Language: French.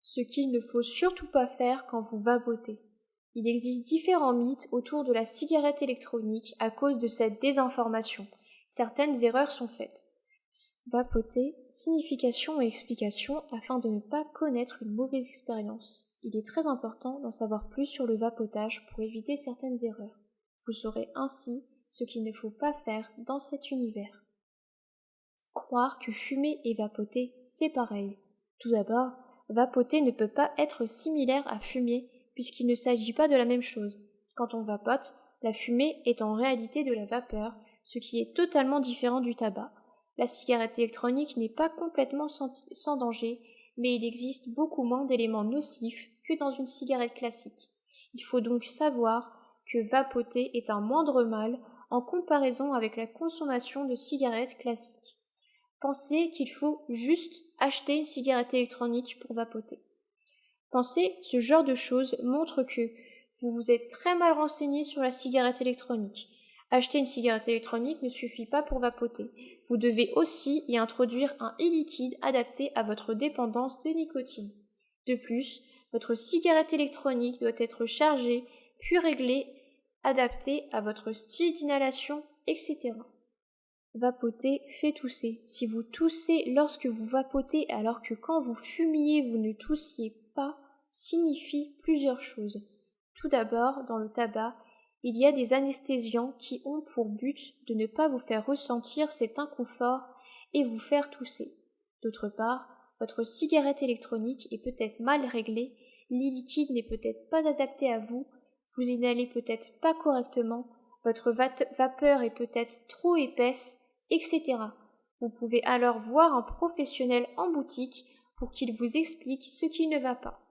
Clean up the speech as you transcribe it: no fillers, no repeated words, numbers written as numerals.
Ce qu'il ne faut surtout pas faire quand vous vapotez. Il existe différents mythes autour de la cigarette électronique à cause de cette désinformation. Certaines erreurs sont faites. Vapoter, signification et explication afin de ne pas connaître une mauvaise expérience. Il est très important d'en savoir plus sur le vapotage pour éviter certaines erreurs. Vous saurez ainsi ce qu'il ne faut pas faire dans cet univers. Croire que fumer et vapoter, c'est pareil. Tout d'abord, vapoter ne peut pas être similaire à fumer puisqu'il ne s'agit pas de la même chose. Quand on vapote, la fumée est en réalité de la vapeur, ce qui est totalement différent du tabac. La cigarette électronique n'est pas complètement sans danger, mais il existe beaucoup moins d'éléments nocifs que dans une cigarette classique. Il faut donc savoir que vapoter est un moindre mal en comparaison avec la consommation de cigarettes classiques. Pensez qu'il faut juste acheter une cigarette électronique pour vapoter. Pensez, ce genre de choses montre que vous vous êtes très mal renseigné sur la cigarette électronique. Acheter une cigarette électronique ne suffit pas pour vapoter. Vous devez aussi y introduire un e-liquide adapté à votre dépendance de nicotine. De plus, votre cigarette électronique doit être chargée, puis réglée, adaptée à votre style d'inhalation, etc. Vapoter fait tousser. Si vous toussez lorsque vous vapotez alors que quand vous fumiez vous ne toussiez pas, signifie plusieurs choses. Tout d'abord, dans le tabac, il y a des anesthésiants qui ont pour but de ne pas vous faire ressentir cet inconfort et vous faire tousser. D'autre part, votre cigarette électronique est peut-être mal réglée, l'e-liquide n'est peut-être pas adapté à vous, vous inhalez peut-être pas correctement, votre vapeur est peut-être trop épaisse, etc. Vous pouvez alors voir un professionnel en boutique pour qu'il vous explique ce qui ne va pas.